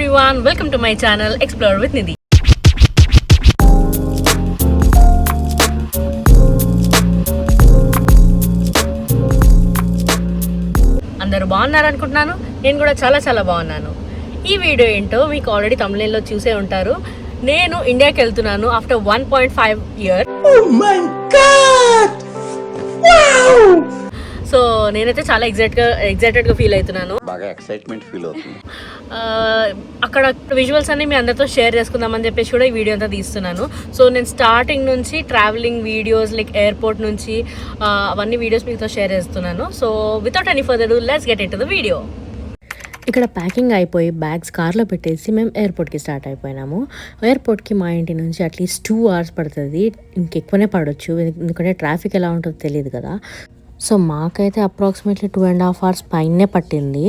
everyone, welcome to my channel Explore with Nidhi. అందరూ బాగున్నారు అనుకుంటున్నాను. నేను కూడా చాలా బాగున్నాను. ఈ వీడియో ఏంటో మీకు ఆల్రెడీ thumbnail లో చూసే ఉంటారు. నేను ఇండియాకి వెళ్తున్నాను after 1.5 years. Oh my god! Wow! So నేనైతే చాలా ఎగ్జైటెడ్గా ఫీల్ అవుతున్నాను. బాగా ఎక్సైట్మెంట్ ఫీల్ అవుతుంది. అక్కడ విజువల్స్ అన్ని మీ అందరితో షేర్ చేసుకుందామని చెప్పేసి కూడా ఈ వీడియో అంతా తీస్తున్నాను. సో నేను స్టార్టింగ్ నుంచి ట్రావెలింగ్ వీడియోస్ లైక్ ఎయిర్పోర్ట్ నుంచి అవన్నీ వీడియోస్ మీతో షేర్ చేస్తున్నాను. So without any further do let's get into the video. ఇక్కడ ప్యాకింగ్ అయిపోయి బ్యాగ్స్ కార్లో పెట్టేసి మేము ఎయిర్పోర్ట్కి స్టార్ట్ అయిపోయినాము. ఎయిర్పోర్ట్కి మా ఇంటి నుంచి అట్లీస్ట్ 2 hours పడుతుంది, ఇంకెక్కువనే పడవచ్చు, ఎందుకంటే ట్రాఫిక్ ఎలా ఉంటుందో తెలియదు కదా. సో మాకైతే అప్రాక్సిమేట్లీ 2.5 hours పైనే పట్టింది.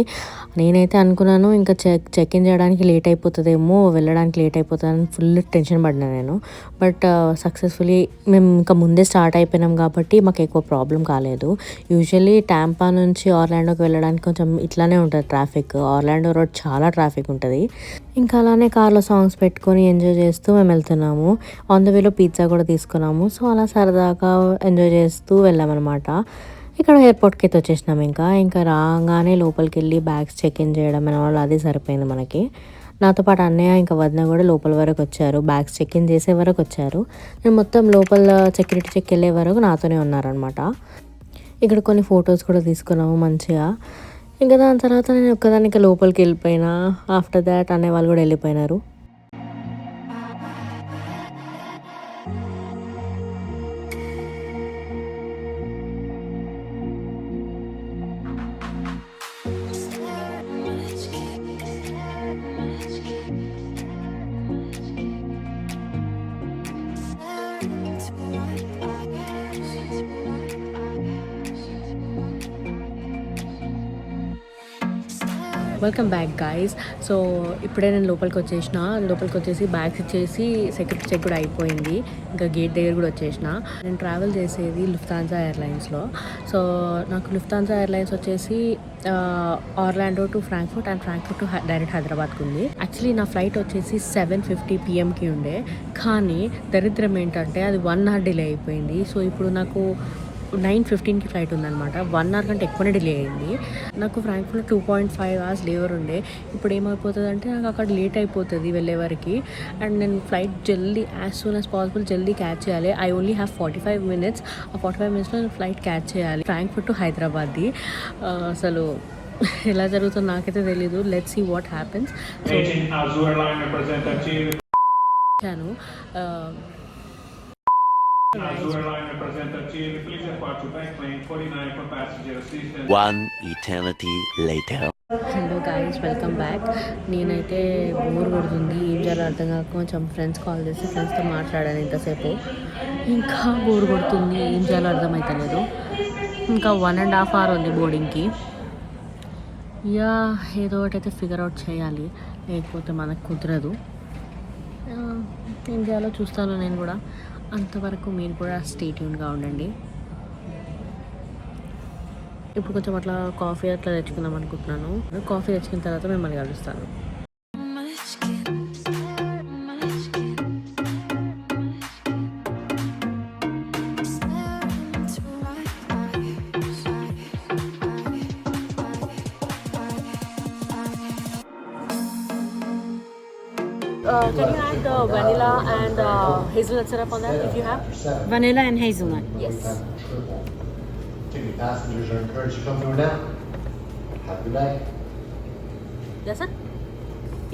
నేనైతే అనుకున్నాను ఇంకా చెక్ ఇన్ చేయడానికి లేట్ అయిపోతుందేమో, వెళ్ళడానికి లేట్ అయిపోతుందని ఫుల్ టెన్షన్ పడినా నేను. బట్ సక్సెస్ఫుల్లీ మేము ఇంకా ముందే స్టార్ట్ అయిపోయినాం కాబట్టి మాకు ఎక్కువ ప్రాబ్లం కాలేదు. యూజువల్లీ టాంపా నుంచి ఆర్లాండోకి వెళ్ళడానికి కొంచెం ఇట్లానే ఉంటుంది ట్రాఫిక్. ఆర్లాండో రోడ్ చాలా ట్రాఫిక్ ఉంటుంది. ఇంకా అలానే కార్లో సాంగ్స్ పెట్టుకొని ఎంజాయ్ చేస్తూ మేము వెళ్తున్నాము. ఆన్ ద వేలో పిజ్జా కూడా తీసుకున్నాము. సో అలా సరదాగా ఎంజాయ్ చేస్తూ వెళ్ళామన్నమాట. ఇక్కడ ఎయిర్పోర్ట్కి అయితే వచ్చేసినాము. ఇంకా రాగానే లోపలికి వెళ్ళి బ్యాగ్స్ చెక్ ఇన్ చేయడం అనే వాళ్ళు అది సరిపోయింది మనకి. నాతో పాటు అన్నయ్య ఇంకా వదిన కూడా లోపల వరకు వచ్చారు, బ్యాగ్స్ చెక్ ఇన్ చేసే వరకు వచ్చారు. నేను మొత్తం లోపల సెక్యూరిటీ చెక్ వెళ్ళే వరకు నాతోనే ఉన్నారనమాట. ఇక్కడ కొన్ని ఫొటోస్ కూడా తీసుకున్నాము మంచిగా. ఇంకా దాని తర్వాత నేను ఒక్కదానికి లోపలికి వెళ్ళిపోయినా. ఆఫ్టర్ దాట్ అనే వాళ్ళు కూడా వెళ్ళిపోయినారు. Welcome back guys. సో ఇప్పుడే నేను లోపలికి వచ్చేసి బ్యాగ్స్ ఇచ్చేసి సెక్యూరిటీ చెక్ కూడా అయిపోయింది. ఇంకా గేట్ దగ్గర కూడా వచ్చేసిన. నేను ట్రావెల్ చేసేది లుఫ్తాన్సా ఎయిర్లైన్స్లో. సో నాకు లుఫ్తాన్సా ఎయిర్లైన్స్ వచ్చేసి Orlando to Frankfurt and Frankfurt to direct హైదరాబాద్కి ఉంది. యాక్చువల్లీ నా ఫ్లైట్ వచ్చేసి 7:50 PM ఉండే, కానీ దరిద్రం ఏంటంటే అది 1 hour డిలే అయిపోయింది. సో ఇప్పుడు నాకు 9:15 ఫ్లైట్ ఉందన్నమాట. 1 hour కంటే ఎక్కువనే డిలే అయింది. నాకు ఫ్రాంక్ఫర్ట్ 2.5 hours లేవర్ ఉండే. ఇప్పుడు ఏమైపోతుంది అంటే నాకు అక్కడ లేట్ అయిపోతుంది వెళ్ళే వరకు. అండ్ నేను ఫ్లైట్ జల్దీ యాజ్ సూన్ యాజ్ పాసిబుల్ జల్దీ క్యాచ్ చేయాలి. I only have 45 minutes. ఆ 45 minutesలో నేను ఫ్లైట్ క్యాచ్ చేయాలి ఫ్రాంక్ఫర్ట్ టు హైదరాబాద్ది. అసలు ఎలా జరుగుతుందో నాకైతే తెలీదు. Let's see what happens. So One eternity later. Hello guys, welcome back. నేనైతే బోర్ కొడుతుంది, ఏం చేయాలో అర్థం కాక కొంచెం ఫ్రెండ్స్ కాల్ చేసి ఫ్రెండ్స్తో మాట్లాడాను ఇంతసేపు. ఇంకా బోర్ కొడుతుంది, ఏం చేయాలో అర్థమవుతలేదు. ఇంకా 1.5 hour ఉంది బోర్డింగ్కి. ఏదో ఒకటైతే ఫిగర్ అవుట్ చేయాలి, లేకపోతే మనకు కుదరదు. ఏం చేయాలో చూస్తాను నేను కూడా. అంతవరకు మీరు కూడా స్టే ట్యూన్గా ఉండండి. ఇప్పుడు కొంచెం అట్లా కాఫీ అట్లా తెచ్చుకుందాం అనుకుంటున్నాను. కాఫీ తెచ్చుకున్న తర్వాత మిమ్మల్ని కలుస్తాను. Can you add the vanilla and hazelnut syrup on that if you have? Vanilla and hazelnut. Yes. TV passengers are encouraged to come through now. Have a good night. Yes, sir.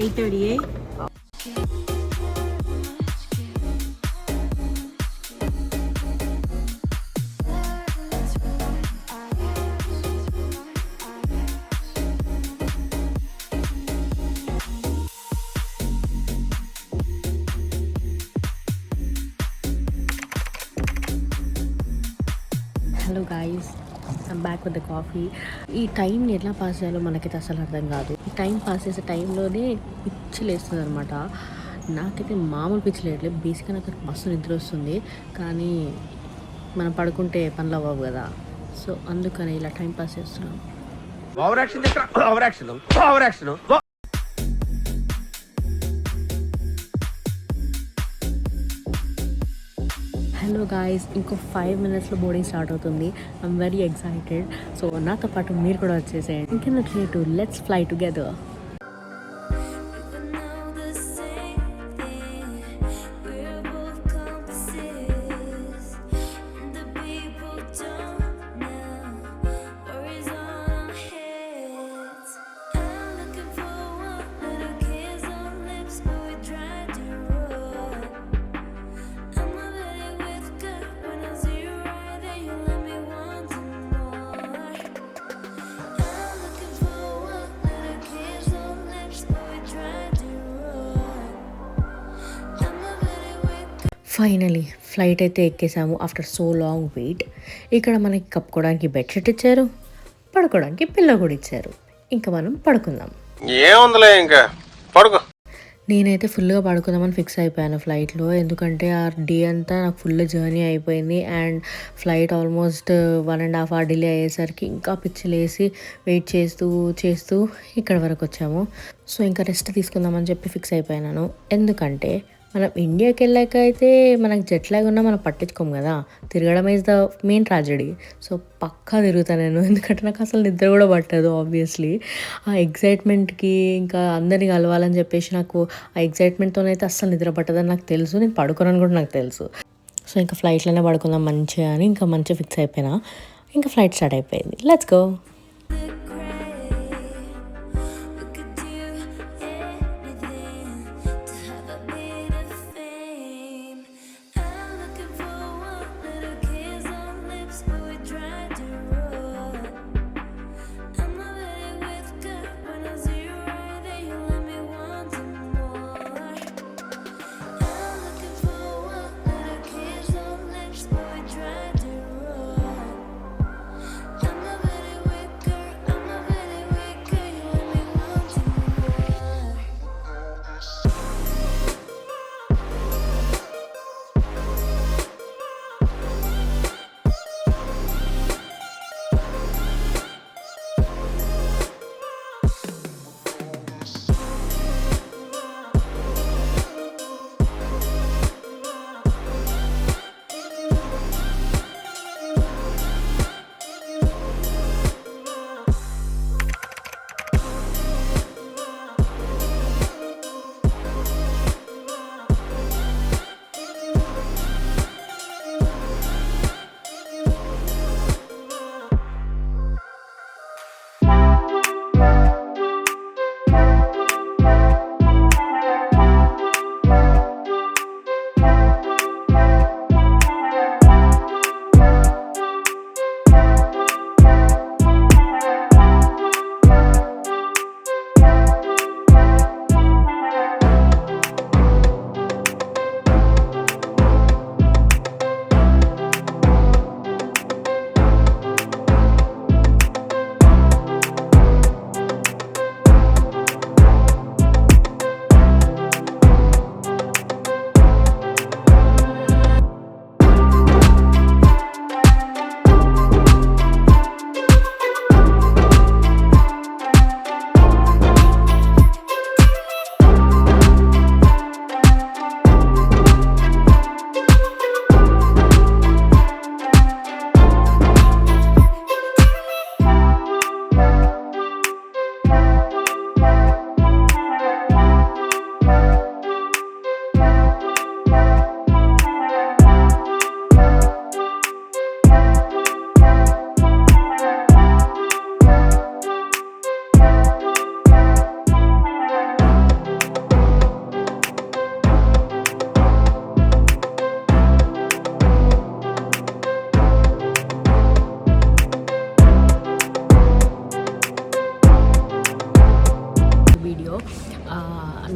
8:38. Hello guys, I'm back with the coffee. ఈ టైంని ఎట్లా pass చేయాలో మనకైతే అసలు అర్థం కాదు. ఈ time pass చేసే టైంలోనే పిచ్చి లేస్తుంది అనమాట. నాకైతే మామూలు పిచ్చి లేట్లేదు. బేసిక్గా నాకు మస్తు నిద్ర వస్తుంది, కానీ మనం పడుకుంటే పనులు అవ్వవు కదా. సో అందుకని ఇలా టైం పాస్ చేస్తున్నాను. హలో గాయ్స్, ఇంకో 5 minutesలో బోర్డింగ్ స్టార్ట్ అవుతుంది. I'm very excited. సో నాతో పాటు మీరు కూడా వచ్చేసేయండి. ఇంకెందుకు late, let's fly together. Finally flight అయితే ఎక్కేసాము ఆఫ్టర్ సో లాంగ్ వెయిట్. ఇక్కడ మనకి కప్పుకోవడానికి బెడ్షీట్ ఇచ్చారు, పడుకోవడానికి పిల్లో కూడా ఇచ్చారు. ఇంకా మనం పడుకుందాం. ఏముందిలే ఇంకా పడుకో. నేనైతే ఫుల్గా పడుకుందామని ఫిక్స్ అయిపోయాను ఫ్లైట్లో. ఎందుకంటే ఆ డే అంతా నాకు ఫుల్ జర్నీ అయిపోయింది and flight almost 1.5 hour delay అయ్యేసరికి ఇంకా పిచ్చిలేసి వెయిట్ చేస్తూ ఇక్కడ వరకు వచ్చాము. సో ఇంకా రెస్ట్ తీసుకుందామని చెప్పి ఫిక్స్ అయిపోయాను. ఎందుకంటే మనం ఇండియాకి వెళ్ళాక అయితే మనకు జెట్ లాగ్ ఉన్నా మనం పట్టించుకోము కదా, తిరగడం is the main tragedy. So పక్కా తిరుగుతాను నేను, ఎందుకంటే నాకు అసలు నిద్ర కూడా పట్టదు ఆబ్వియస్లీ. ఆ ఎగ్జైట్మెంట్కి ఇంకా అందరినీ కలవాలని చెప్పేసి నాకు ఆ ఎగ్జైట్మెంట్తోనైతే అస్సలు నిద్ర పట్టదని నాకు తెలుసు, నేను పడుకోనని కూడా నాకు తెలుసు. సో ఇంకా ఫ్లైట్లోనే పడుకుందాం మంచిగా అని ఇంకా మంచిగా ఫిక్స్ అయిపోయినా. ఇంకా ఫ్లైట్ స్టార్ట్ అయిపోయింది. Let's go.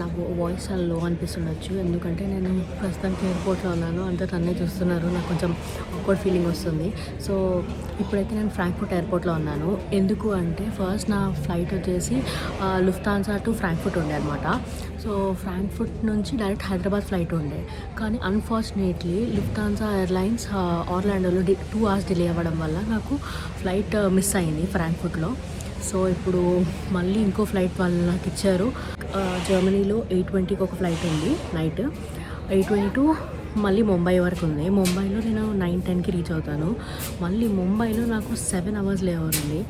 నాకు వాయిస్ చాలా లో అనిపిస్తుండొచ్చు, ఎందుకంటే నేను ప్రస్తుతానికి ఎయిర్పోర్ట్లో ఉన్నాను, అందరూ నన్నే చూస్తున్నారు, నాకు కొంచెం ఆక్వర్డ్ ఫీలింగ్ వస్తుంది. సో ఇప్పుడైతే నేను ఫ్రాంక్ఫర్ట్ ఎయిర్పోర్ట్లో ఉన్నాను. ఎందుకు అంటే ఫస్ట్ నా ఫ్లైట్ వచ్చేసి లుఫ్తాన్సా టు ఫ్రాంక్ఫర్ట్ ఉండే అనమాట. సో ఫ్రాంక్ఫర్ట్ నుంచి డైరెక్ట్ హైదరాబాద్ ఫ్లైట్ ఉండే, కానీ అన్ఫార్చునేట్లీ లుఫ్తాన్సా ఎయిర్లైన్స్ ఆర్లాండోలో 2 hours డిలే అవ్వడం వల్ల నాకు ఫ్లైట్ మిస్ అయింది ఫ్రాంక్ఫర్ట్లో. సో ఇప్పుడు మళ్ళీ ఇంకో ఫ్లైట్ వాళ్ళు నాకు ఇచ్చారు. జర్మనీలో 8:20కి ఒక ఫ్లైట్ ఉంది నైట్, 8:20 to మళ్ళీ ముంబై వరకు ఉంది. ముంబైలో నేను 9-10కి రీచ్ అవుతాను. మళ్ళీ ముంబైలో నాకు 7 అవర్స్ లేవర్ ఉంది,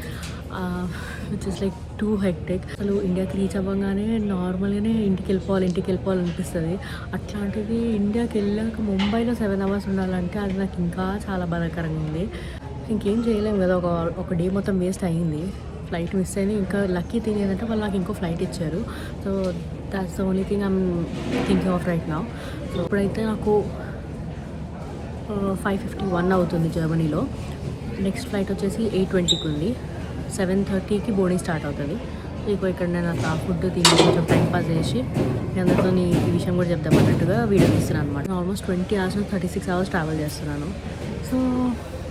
which is like two hectic. అసలు ఇండియాకి రీచ్ అవ్వగానే నార్మల్గానే ఇంటికి వెళ్ళిపోవాలి అనిపిస్తుంది. అట్లాంటిది ఇండియాకి వెళ్ళాక ముంబైలో 7 అవర్స్ ఉండాలంటే అది నాకు ఇంకా చాలా బాధాకరంగా ఉంది. ఇంకేం చేయలేము కదా, ఒక డే మొత్తం వేస్ట్ అయ్యింది. ఫ్లైట్ మిస్ అయింది. ఇంకా లక్కీ థింగ్ ఏంటంటే వాళ్ళు నాకు ఇంకో ఫ్లైట్ ఇచ్చారు. So that's the only thing I'm thinking of right now. So ఇప్పుడైతే నాకు 5:51 అవుతుంది జర్మనీలో. నెక్స్ట్ ఫ్లైట్ వచ్చేసి 8:20కి ఉంది. 7:30కి బోర్డింగ్ స్టార్ట్ అవుతుంది. సో ఇక్కడ నేను అట్లా ఫుడ్ తిని కొంచెం టైం పాస్ చేసి మీ అందరితో ఈ విషయం కూడా చెప్దామన్నట్టుగా వీడియో తీస్తున్నాను అనమాట. ఆల్మోస్ట్ 20 hours 36 hours ట్రావెల్ చేస్తున్నాను. సో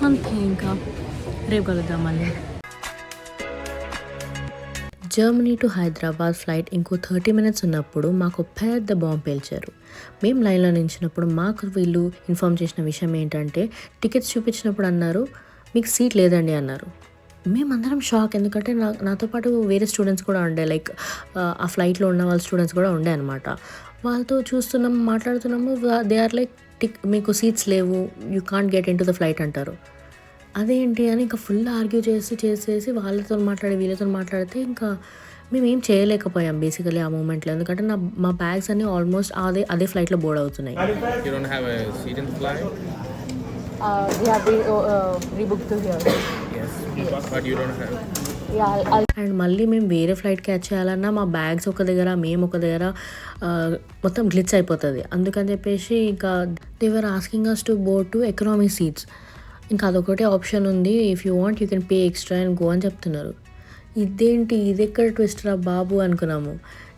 అంతే, ఇంకా రేపు కలుద్దాం మళ్ళీ. జర్మనీ టు హైదరాబాద్ ఫ్లైట్ ఇంకో 30 minutes ఉన్నప్పుడు మాకు పెద్ద బాంబు పేల్చారు. మేము లైన్లో నిలిచినప్పుడు మాకు వీళ్ళు ఇన్ఫామ్ చేసిన విషయం ఏంటంటే, టికెట్స్ చూపించినప్పుడు అన్నారు మీకు సీట్ లేదండి అన్నారు. మేమందరం షాక్, ఎందుకంటే నాతో పాటు వేరే స్టూడెంట్స్ కూడా ఉండే, లైక్ ఆ ఫ్లైట్లో ఉన్న వాళ్ళ స్టూడెంట్స్ కూడా ఉండే అనమాట. వాళ్ళతో చూస్తున్నాము, మాట్లాడుతున్నాము, దే ఆర్ లైక్ మీకు సీట్స్ లేవు, you can't get in to the flight అంటారు. అదేంటి అని ఇంకా ఫుల్ ఆర్గ్యూ చేసి వాళ్ళతో వీళ్ళతో మాట్లాడితే ఇంకా మేము ఏం చేయలేకపోయాం బేసికలీ ఆ మూమెంట్లో. ఎందుకంటే మా బ్యాగ్స్ అన్నీ ఆల్మోస్ట్ అదే ఫ్లైట్లో బోర్డ్ అవుతున్నాయి. You don't have a seat in the flight? We have rebooked to here. Yes. But you don't have. And మళ్ళీ మేము వేరే ఫ్లైట్ క్యాచ్ చేయాలన్నా మా బ్యాగ్స్ ఒక దగ్గర, మేము ఒక దగ్గర, మొత్తం గ్లిచ్ అయిపోతుంది. అందుకని చెప్పేసి ఇంకా they were asking us to board to economic seats. ఇంకా అదొకటే ఆప్షన్ ఉంది, if you want you can pay extra and go అని చెప్తున్నారు. ఇది ఎక్కడ ట్విస్ట్ రా బాబు అనుకున్నాము.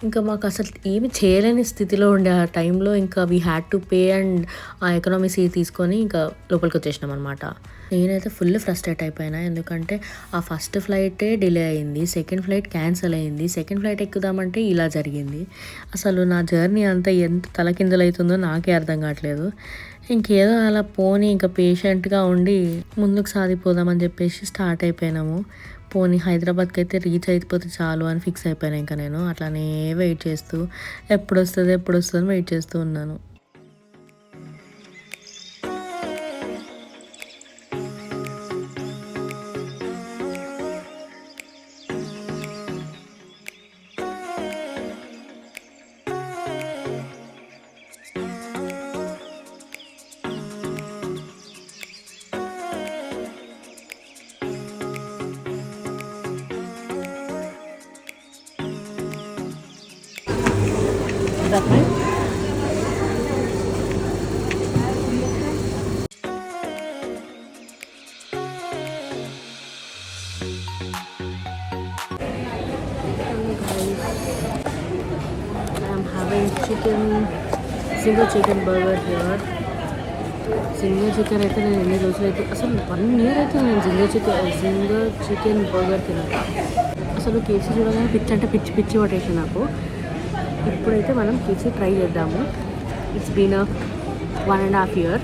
ఇంకా మాకు అసలు ఏమి చేయలేని స్థితిలో ఉండే ఆ టైంలో ఇంకా we had to pay and ఆ ఎకనామిక్ సీట్ తీసుకొని ఇంకా లోపలికి వచ్చేసినాం అనమాట. నేనైతే ఫుల్ ఫ్రస్ట్రేట్ అయిపోయినా, ఎందుకంటే ఆ ఫస్ట్ ఫ్లైటే డిలే అయింది, సెకండ్ ఫ్లైట్ క్యాన్సిల్ అయింది, సెకండ్ ఫ్లైట్ ఎక్కుదామంటే ఇలా జరిగింది. అసలు నా జర్నీ అంతా ఎంత తలకిందులవుతుందో నాకే అర్థం కావట్లేదు. ఇంకేదో అలా పోనీ ఇంకా పేషెంట్గా ఉండి ముందుకు సాగిపోదామని చెప్పేసి స్టార్ట్ అయిపోయినాము. పోనీ హైదరాబాద్కి అయితే రీచ్ అయిపోతే చాలు అని ఫిక్స్ అయిపోయినా. ఇంకా నేను అట్లానే వెయిట్ చేస్తూ ఎప్పుడు వస్తుంది అని వెయిట్ చేస్తూ ఉన్నాను. That right? I'm having single chicken burger here. Singer chicken అయితే నేను ఎన్ని రోజులు అయితే అసలు 1 year అయితే నేను సింగర్ చికెన్ బర్గర్ తిన్నాను. అసలు కేసీ చూడగానే పిచ్చి పట్టేసి నాకు. ఇప్పుడైతే మనం కేసీ ట్రై చేద్దాము. It's been 1.5 years.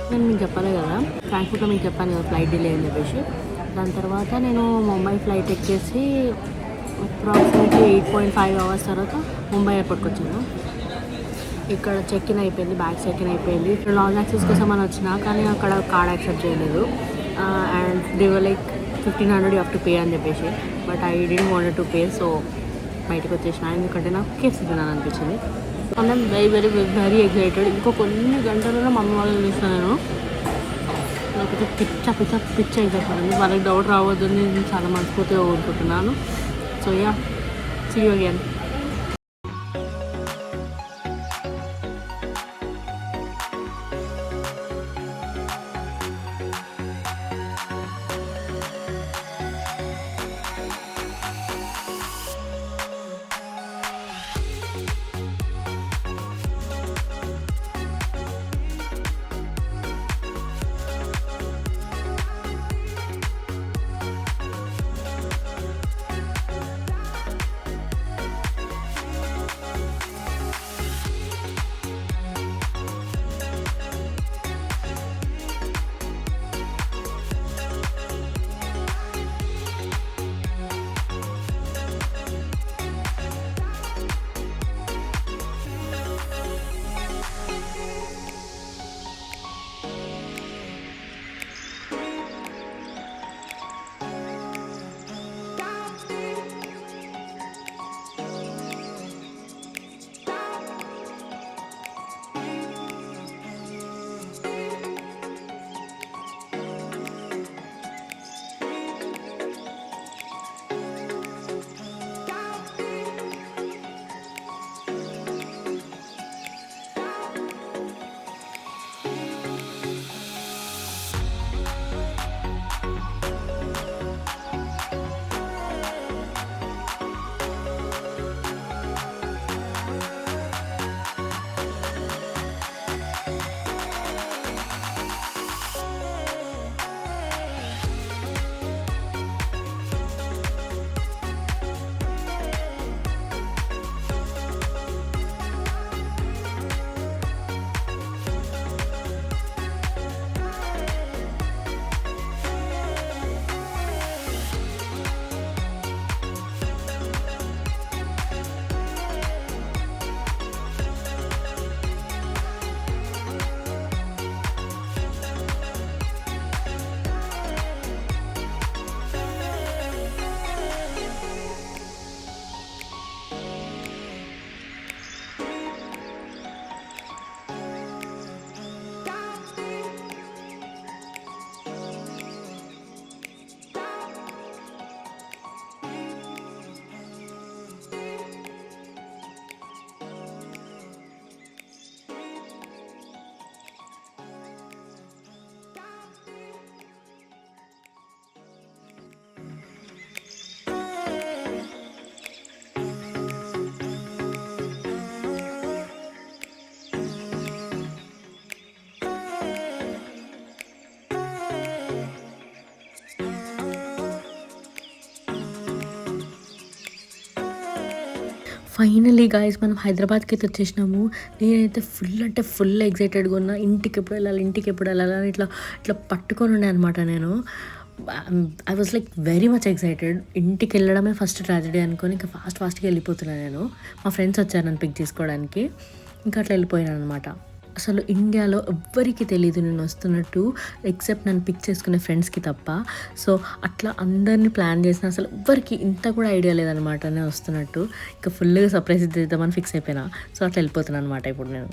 నేను మీకు చెప్పాలి కదా, ఫ్రాంక్ఫర్ట్లో మీకు చెప్పాను కదా ఫ్లైట్ డిలే అని చెప్పేసి. దాని తర్వాత నేను ముంబై ఫ్లైట్ ఎక్కేసి అప్రాక్సిమేట్లీ 8.5 hours తర్వాత ముంబై ఎయిర్పోర్ట్కి వచ్చాను. ఇక్కడ చెక్ ఇన్ అయిపోయింది, బ్యాగ్స్ చెక్ ఇన్ అయిపోయింది. ఇక్కడ లాంగ్ యాక్సెస్ కోసం అని వచ్చినా కానీ అక్కడ కార్డ్ యాక్సెప్ట్ చేయలేదు. And they were like 1500 you have to pay అని చెప్పేసి. But I didn't want to pay, so బయటకు వచ్చేసిన. ఎందుకంటే నాకు కేఫ్సీ తినాలని అనిపించింది. And I'm very excited. ఇంకో కొన్ని గంటలలో మమ్మీ వాళ్ళని చూస్తాను నేను. నాకైతే పిచ్చ అయిపోయింది. వాళ్ళకి డౌట్ రావద్దని నేను చాలా మనస్ఫూర్తిగా కోరుకుంటున్నాను. So yeah, see you again. Finally guys మనం హైదరాబాద్కి అయితే వచ్చేసినాము. నేనైతే ఫుల్ అంటే ఫుల్ ఎగ్జైటెడ్గా ఉన్నా. ఇంటికి ఎప్పుడు వెళ్ళాలి అని ఇట్లా ఇట్లా పట్టుకొని ఉండే అనమాట నేను. I was like very much excited. ఇంటికి వెళ్ళడమే ఫస్ట్ ట్రాజెడీ అనుకొని ఇంకా ఫాస్ట్గా వెళ్ళిపోతున్నాను నేను. మా ఫ్రెండ్స్ వచ్చారు నన్ను పిక్ చేసుకోవడానికి. ఇంకా అట్లా వెళ్ళిపోయాను అనమాట. అసలు ఇండియాలో ఎవ్వరికి తెలియదు నేను వస్తున్నట్టు, ఎక్సెప్ట్ నన్ను పిక్ చేసుకునే ఫ్రెండ్స్కి తప్ప. సో అట్లా అందరినీ ప్లాన్ చేసిన అసలు ఎవ్వరికి ఇంత కూడా ఐడియా లేదనమాట నేను వస్తున్నట్టు. ఇంకా ఫుల్గా సర్ప్రైజ్ ఇద్దామని ఫిక్స్ అయిపోయినా. సో అట్లా వెళ్ళిపోతున్నాను అనమాట ఇప్పుడు నేను.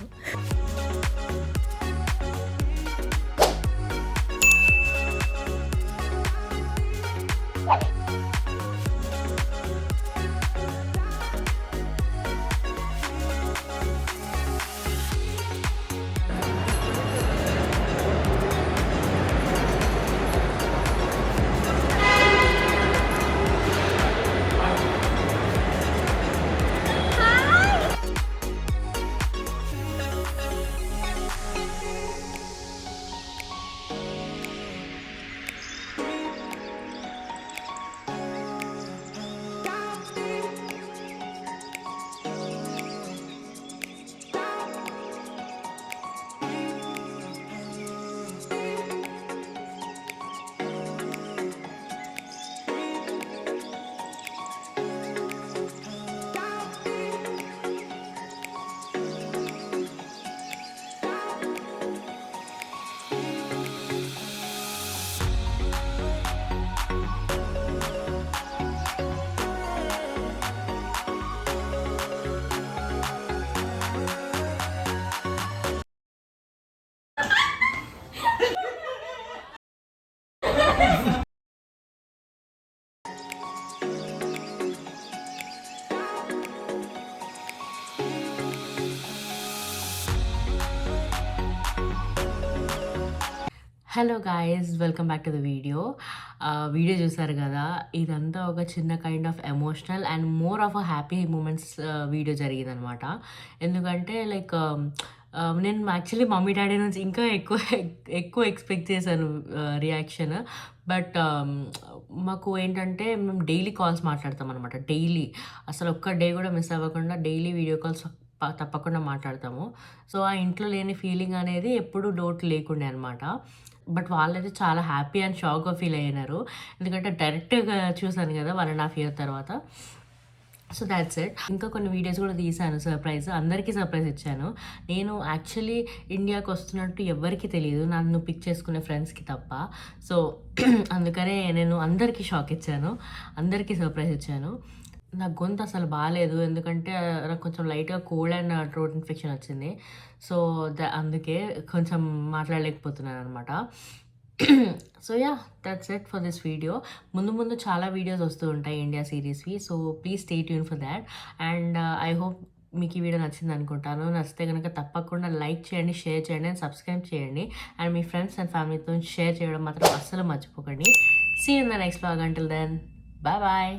Hello guys, welcome back to the video. Video చూసారు కదా, ఇదంతా ఒక చిన్న kind of emotional and more of a happy moments video జరిగిందనమాట. ఎందుకంటే లైక్ నేను యాక్చువల్లీ మమ్మీ డాడీ నుంచి ఇంకా ఎక్కువ ఎక్స్పెక్ట్ చేశాను రియాక్షన్. బట్ మాకు ఏంటంటే మేము డైలీ కాల్స్ మాట్లాడతాం అనమాట. డైలీ అసలు ఒక్క డే కూడా మిస్ అవ్వకుండా డైలీ వీడియో కాల్స్ తప్పకుండా మాట్లాడతాము. సో ఆ ఇంట్లో లేని ఫీలింగ్ అనేది ఎప్పుడూ లోటు లేకుండే అనమాట. బట్ వాళ్ళైతే చాలా హ్యాపీ అండ్ షాక్గా ఫీల్ అయ్యారు. ఎందుకంటే డైరెక్ట్గా చూసాను కదా 1.5 year తర్వాత. So that's it. ఇంకా కొన్ని వీడియోస్ కూడా తీశాను సర్ప్రైజ్. అందరికీ సర్ప్రైజ్ ఇచ్చాను. నేను యాక్చువల్లీ ఇండియాకి వస్తున్నట్టు ఎవరికి తెలియదు, నన్ను పిక్ చేసుకునే ఫ్రెండ్స్కి తప్ప. సో అందుకనే నేను అందరికీ షాక్ ఇచ్చాను, అందరికీ సర్ప్రైజ్ ఇచ్చాను. నా గొంతు అసలు బాగాలేదు, ఎందుకంటే నాకు కొంచెం లైట్గా కోల్డ్ అండ్ థ్రోట్ ఇన్ఫెక్షన్ వచ్చింది. సో అందుకే కొంచెం మాట్లాడలేకపోతున్నాను అనమాట. So yeah, that's it for this video. ముందు చాలా వీడియోస్ వస్తూ ఉంటాయి ఇండియా సిరీస్వి. So please stay tune for that. And I hope మీకు ఈ వీడియో నచ్చింది అనుకుంటాను. నచ్చితే కనుక తప్పకుండా లైక్ చేయండి, షేర్ చేయండి అండ్ సబ్స్క్రైబ్ చేయండి. అండ్ మీ ఫ్రెండ్స్ అండ్ ఫ్యామిలీతో షేర్ చేయడం మాత్రం అస్సలు మర్చిపోకండి. See in the next vlog. Until then, bye bye.